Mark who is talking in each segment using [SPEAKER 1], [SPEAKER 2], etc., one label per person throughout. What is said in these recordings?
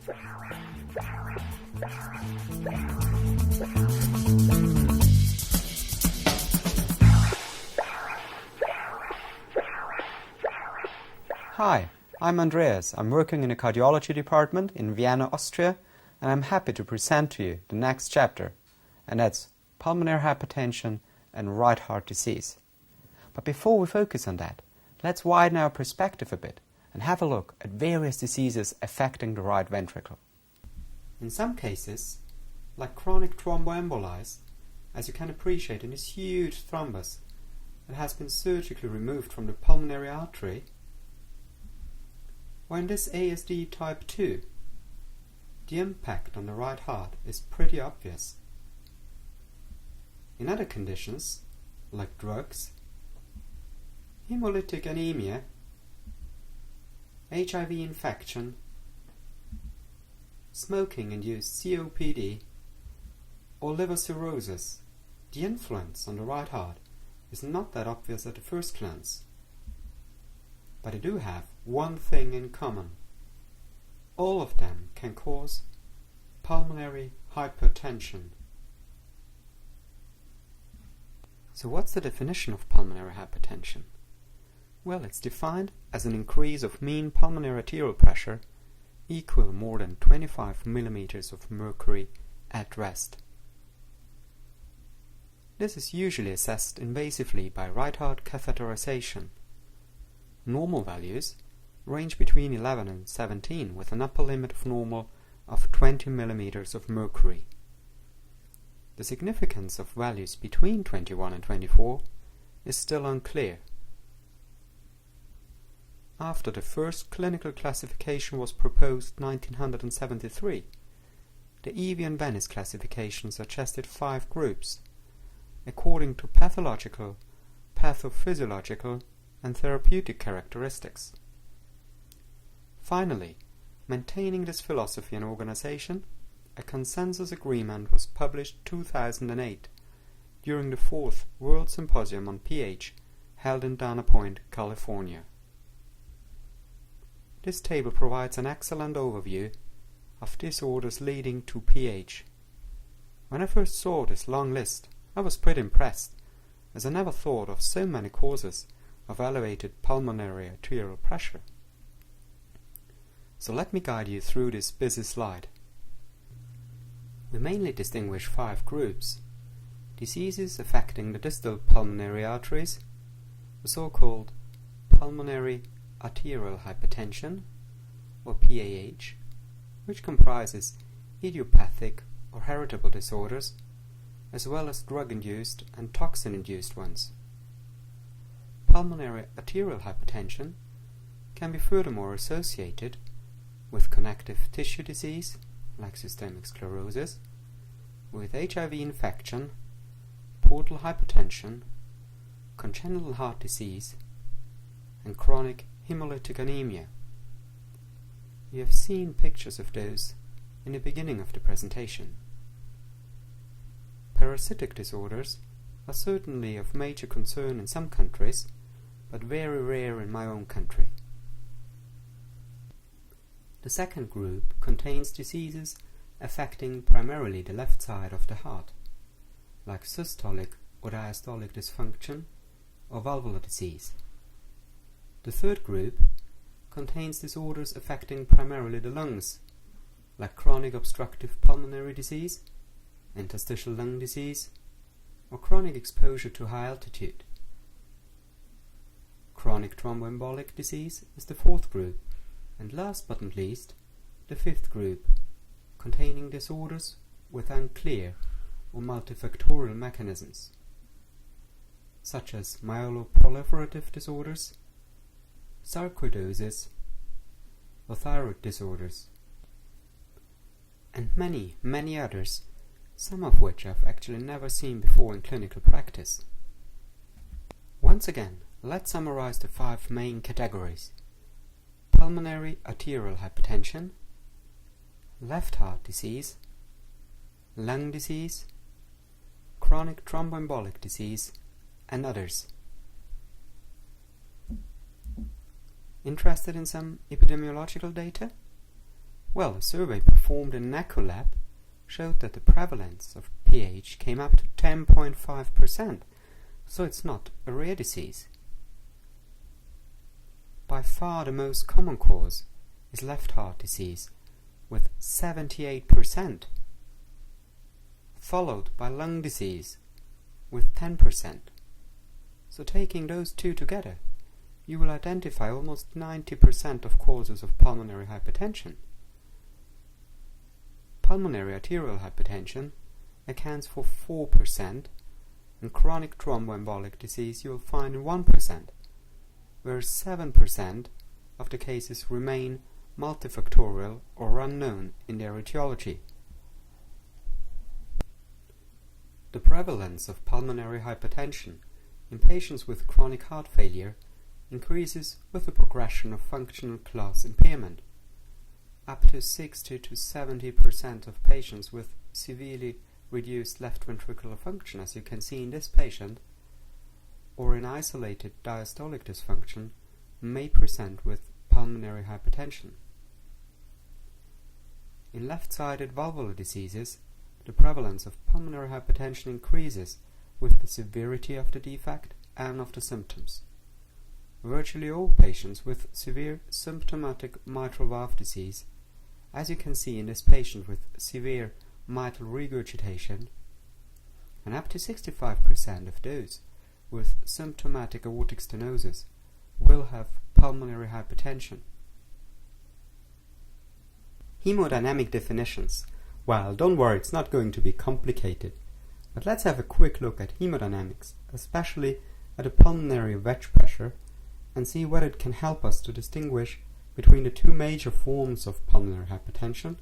[SPEAKER 1] Hi, I'm Andreas. I'm working in a cardiology department in Vienna, Austria, and I'm happy to present to you the next chapter, and that's pulmonary hypertension and right heart disease. But before we focus on that, let's widen our perspective a bit and have a look at various diseases affecting the right ventricle. In some cases, like chronic thromboembolies, as you can appreciate in this huge thrombus that has been surgically removed from the pulmonary artery, or in this ASD type 2, the impact on the right heart is pretty obvious. In other conditions, like drugs, hemolytic anemia, HIV infection, smoking-induced COPD, or liver cirrhosis, the influence on the right heart is not that obvious at the first glance. But they do have one thing in common. All of them can cause pulmonary hypertension. So what's the definition of pulmonary hypertension? Well, it's defined as an increase of mean pulmonary arterial pressure equal more than 25 millimeters of mercury at rest. This is usually assessed invasively by right heart catheterization. Normal values range between 11 and 17 with an upper limit of normal of 20 millimeters of mercury. The significance of values between 21 and 24 is still unclear. After the first clinical classification was proposed in 1973, the Evie and Venice classification suggested 5 groups, according to pathological, pathophysiological, and therapeutic characteristics. Finally, maintaining this philosophy and organization, a consensus agreement was published in 2008 during the 4th World Symposium on pH held in Dana Point, California. This table provides an excellent overview of disorders leading to pH. When I first saw this long list, I was pretty impressed, as I never thought of so many causes of elevated pulmonary arterial pressure. So let me guide you through this busy slide. We mainly distinguish 5 groups: diseases affecting the distal pulmonary arteries, the so-called pulmonary arterial hypertension, or PAH, which comprises idiopathic or heritable disorders, as well as drug-induced and toxin-induced ones. Pulmonary arterial hypertension can be furthermore associated with connective tissue disease, like systemic sclerosis, with HIV infection, portal hypertension, congenital heart disease, and chronic hemolytic anemia. You have seen pictures of those in the beginning of the presentation. Parasitic disorders are certainly of major concern in some countries, but very rare in my own country. The second group contains diseases affecting primarily the left side of the heart, like systolic or diastolic dysfunction or valvular disease. The third group contains disorders affecting primarily the lungs, like chronic obstructive pulmonary disease, interstitial lung disease, or chronic exposure to high altitude. Chronic thromboembolic disease is the fourth group, and last but not least, the fifth group, containing disorders with unclear or multifactorial mechanisms, such as myeloproliferative disorders, sarcoidosis, or thyroid disorders, and many, many others, some of which I've actually never seen before in clinical practice. Once again, let's summarize the 5 main categories: pulmonary arterial hypertension, left heart disease, lung disease, chronic thromboembolic disease, and others. Interested in some epidemiological data? Well, a survey performed in an echo lab showed that the prevalence of PH came up to 10.5%, so it's not a rare disease. By far the most common cause is left heart disease, with 78%, followed by lung disease, with 10%. So taking those two together, you will identify almost 90% of causes of pulmonary hypertension. Pulmonary arterial hypertension accounts for 4%, and chronic thromboembolic disease you will find in 1%, whereas 7% of the cases remain multifactorial or unknown in their etiology. The prevalence of pulmonary hypertension in patients with chronic heart failure increases with the progression of functional class impairment. Up to 60 to 70% of patients with severely reduced left ventricular function, as you can see in this patient, or in isolated diastolic dysfunction, may present with pulmonary hypertension. In left-sided valvular diseases, the prevalence of pulmonary hypertension increases with the severity of the defect and of the symptoms. Virtually all patients with severe symptomatic mitral valve disease, as you can see in this patient with severe mitral regurgitation, and up to 65% of those with symptomatic aortic stenosis will have pulmonary hypertension. Hemodynamic definitions. Well, don't worry, it's not going to be complicated, but let's have a quick look at hemodynamics, especially at a pulmonary wedge pressure, and see whether it can help us to distinguish between the two major forms of pulmonary hypertension,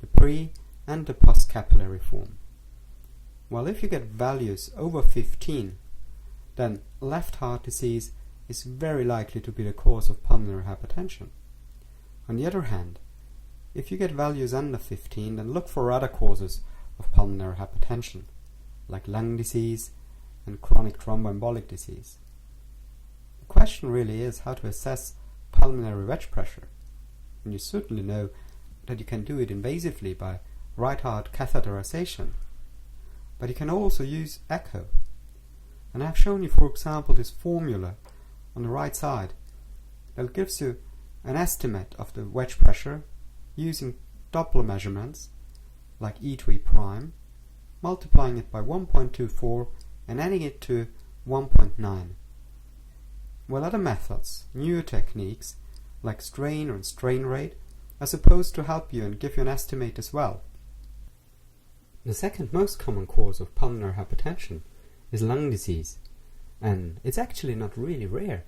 [SPEAKER 1] the pre- and the post-capillary form. Well, if you get values over 15, then left heart disease is very likely to be the cause of pulmonary hypertension. On the other hand, if you get values under 15, then look for other causes of pulmonary hypertension, like lung disease and chronic thromboembolic disease. The question really is how to assess pulmonary wedge pressure, and you certainly know that you can do it invasively by right heart catheterization, but you can also use echo. And I've shown you, for example, this formula on the right side that gives you an estimate of the wedge pressure using Doppler measurements like E2E prime, multiplying it by 1.24 and adding it to 1.9. While other methods, newer techniques like strain and strain rate, are supposed to help you and give you an estimate as well. The second most common cause of pulmonary hypertension is lung disease, and it's actually not really rare.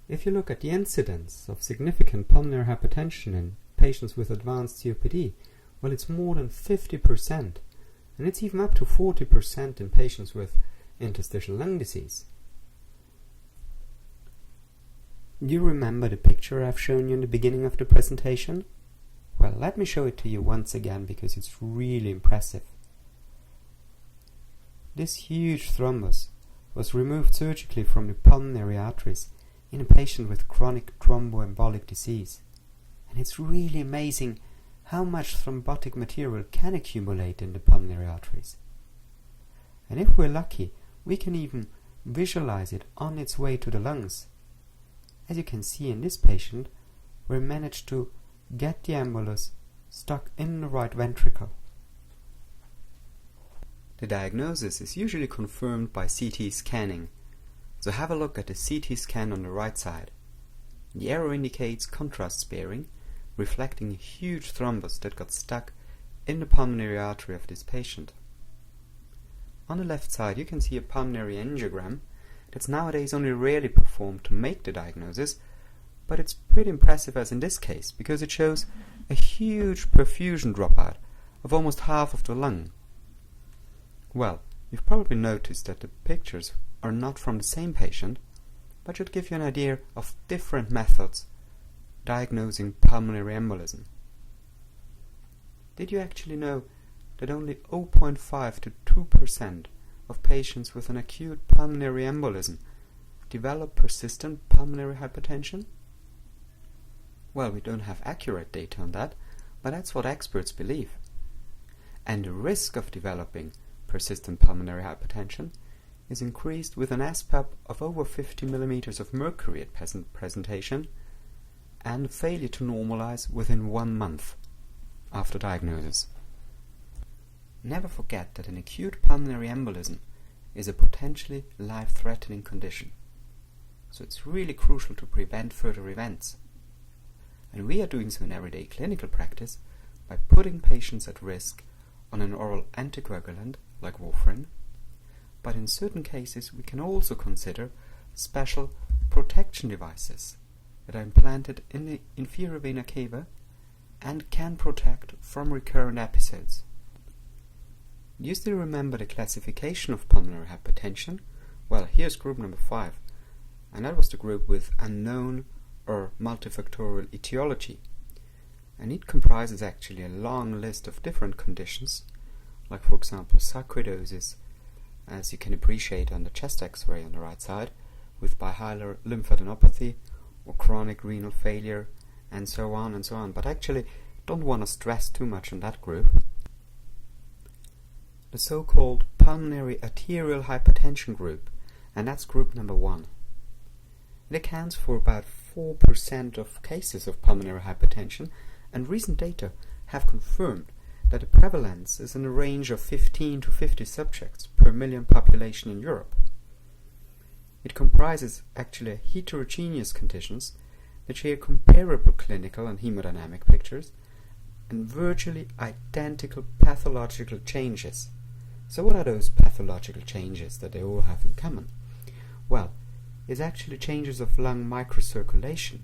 [SPEAKER 1] If you look at the incidence of significant pulmonary hypertension in patients with advanced COPD, well, it's more than 50%, and it's even up to 40% in patients with interstitial lung disease. Do you remember the picture I've shown you in the beginning of the presentation? Well, let me show it to you once again because it's really impressive. This huge thrombus was removed surgically from the pulmonary arteries in a patient with chronic thromboembolic disease. And it's really amazing how much thrombotic material can accumulate in the pulmonary arteries. And if we're lucky, we can even visualize it on its way to the lungs. As you can see in this patient, we managed to get the embolus stuck in the right ventricle. The diagnosis is usually confirmed by CT scanning, so have a look at the CT scan on the right side. The arrow indicates contrast sparing, reflecting a huge thrombus that got stuck in the pulmonary artery of this patient. On the left side you can see a pulmonary angiogram that's nowadays only rarely performed to make the diagnosis, but it's pretty impressive as in this case, because it shows a huge perfusion dropout of almost half of the lung. Well, you've probably noticed that the pictures are not from the same patient, but should give you an idea of different methods diagnosing pulmonary embolism. Did you actually know that only 0.5 to 2% of patients with an acute pulmonary embolism develop persistent pulmonary hypertension? Well, we don't have accurate data on that, but that's what experts believe. And the risk of developing persistent pulmonary hypertension is increased with an SPAP of over 50 millimeters of mercury at presentation and failure to normalize within 1 month after diagnosis. Never forget that an acute pulmonary embolism is a potentially life-threatening condition. So it's really crucial to prevent further events. And we are doing so in everyday clinical practice by putting patients at risk on an oral anticoagulant like warfarin, but in certain cases we can also consider special protection devices that are implanted in the inferior vena cava and can protect from recurrent episodes. Do you still remember the classification of pulmonary hypertension? Well, here's group number 5, and that was the group with unknown or multifactorial etiology. And it comprises actually a long list of different conditions, like for example sarcoidosis, as you can appreciate on the chest x-ray on the right side, with bihilar lymphadenopathy or chronic renal failure, and so on and so on. But actually, don't want to stress too much on that group. The so-called pulmonary arterial hypertension group, and that's group number 1. It accounts for about 4% of cases of pulmonary hypertension, and recent data have confirmed that the prevalence is in a range of 15 to 50 subjects per million population in Europe. It comprises actually heterogeneous conditions that share comparable clinical and hemodynamic pictures and virtually identical pathological changes. So what are those pathological changes that they all have in common? Well, it's actually changes of lung microcirculation,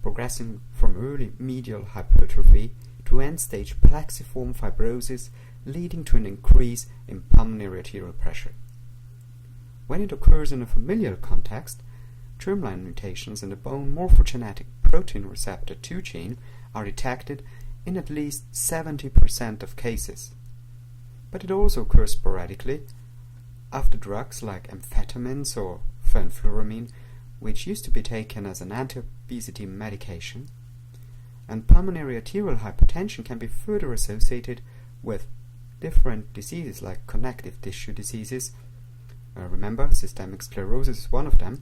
[SPEAKER 1] progressing from early medial hypertrophy to end-stage plexiform fibrosis, leading to an increase in pulmonary arterial pressure. When it occurs in a familial context, germline mutations in the bone morphogenetic protein receptor 2 gene are detected in at least 70% of cases. But it also occurs sporadically after drugs like amphetamines or fenfluramine, which used to be taken as an anti-obesity medication. And pulmonary arterial hypertension can be further associated with different diseases like connective tissue diseases. Remember, systemic sclerosis is one of them,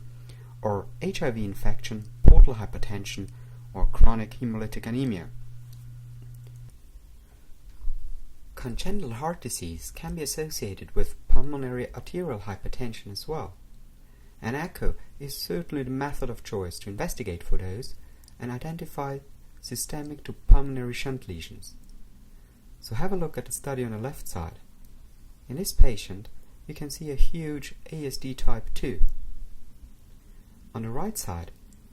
[SPEAKER 1] or HIV infection, portal hypertension, or chronic hemolytic anemia. Congenital heart disease can be associated with pulmonary arterial hypertension as well. An echo is certainly the method of choice to investigate for those and identify systemic to pulmonary shunt lesions. So have a look at the study on the left side. In this patient, you can see a huge ASD type 2. On the right side,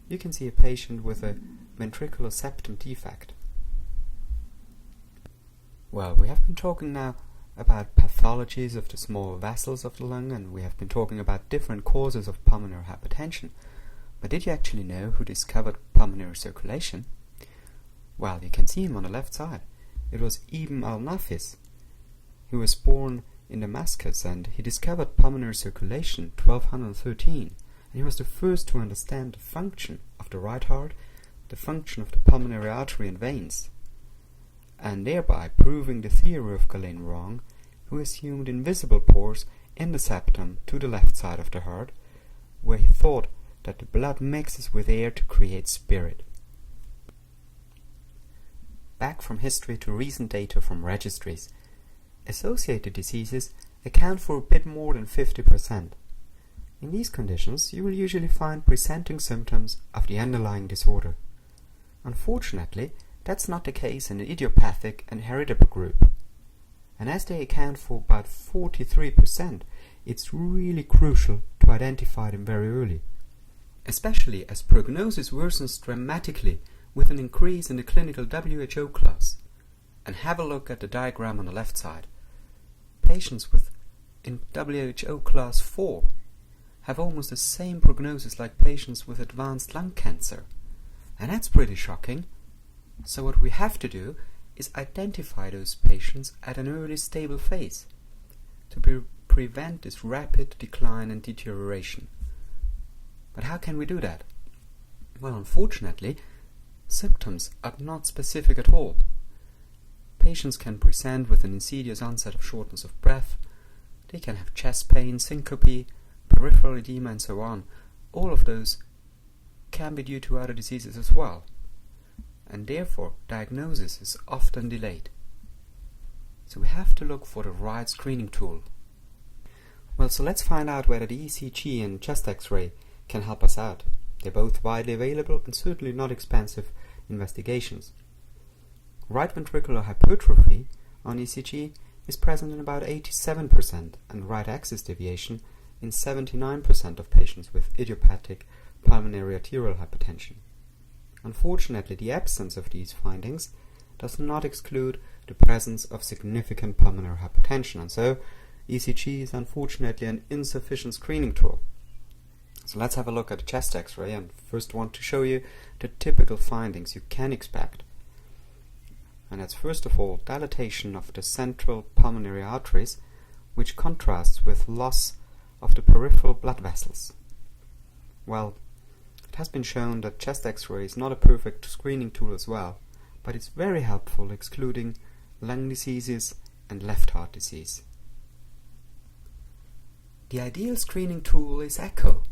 [SPEAKER 1] you can see a patient with a ventricular septum defect. Well, we have been talking now about pathologies of the small vessels of the lung, and we have been talking about different causes of pulmonary hypertension. But did you actually know who discovered pulmonary circulation? Well, you can see him on the left side. It was Ibn al-Nafis. He was born in Damascus, and he discovered pulmonary circulation 1213. And he was the first to understand the function of the right heart, the function of the pulmonary artery and veins, and thereby proving the theory of Galen wrong, who assumed invisible pores in the septum to the left side of the heart, where he thought that the blood mixes with air to create spirit. Back from history to recent data from registries, associated diseases account for a bit more than 50%. In these conditions, you will usually find presenting symptoms of the underlying disorder. Unfortunately, that's not the case in the idiopathic and heritable group. And as they account for about 43%, it's really crucial to identify them very early, especially as prognosis worsens dramatically with an increase in the clinical WHO class. And have a look at the diagram on the left side. Patients in WHO class 4 have almost the same prognosis like patients with advanced lung cancer. And that's pretty shocking. So what we have to do is identify those patients at an early stable phase to prevent this rapid decline and deterioration. But how can we do that? Well, unfortunately, symptoms are not specific at all. patients can present with an insidious onset of shortness of breath. They can have chest pain, syncope, peripheral edema, and so on. All of those can be due to other diseases as well, and therefore diagnosis is often delayed. So we have to look for the right screening tool. Well, so let's find out whether the ECG and chest X-ray can help us out. They're both widely available and certainly not expensive investigations. Right ventricular hypertrophy on ECG is present in about 87% and right axis deviation in 79% of patients with idiopathic pulmonary arterial hypertension. Unfortunately, the absence of these findings does not exclude the presence of significant pulmonary hypertension, and so ECG is unfortunately an insufficient screening tool. So let's have a look at the chest X-ray, and first want to show you the typical findings you can expect. And that's first of all dilatation of the central pulmonary arteries, which contrasts with loss of the peripheral blood vessels. Well, it has been shown that chest X-ray is not a perfect screening tool as well, but it's very helpful excluding lung diseases and left heart disease. The ideal screening tool is echo,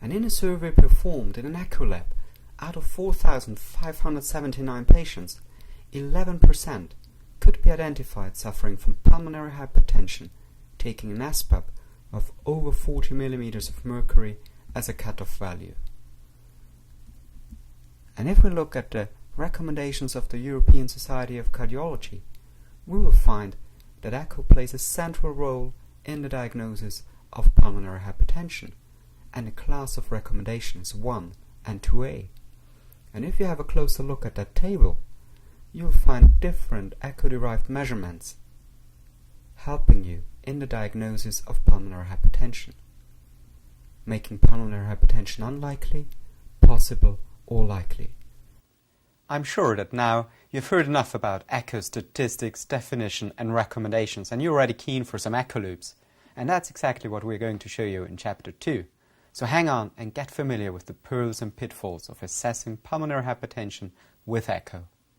[SPEAKER 1] and in a survey performed in an echo lab, out of 4,579 patients, 11% could be identified suffering from pulmonary hypertension, taking an ASPAP of over 40 millimeters of mercury as a cutoff value. And if we look at the recommendations of the European Society of Cardiology, we will find that echo plays a central role in the diagnosis of pulmonary hypertension, and the class of recommendations 1 and 2A. And if you have a closer look at that table, you'll find different echo-derived measurements helping you in the diagnosis of pulmonary hypertension, making pulmonary hypertension unlikely, possible, or likely. I'm sure that now you've heard enough about echo statistics, definition and recommendations, and you're already keen for some echo loops. And that's exactly what we're going to show you in Chapter 2. So hang on and get familiar with the pearls and pitfalls of assessing pulmonary hypertension with echo.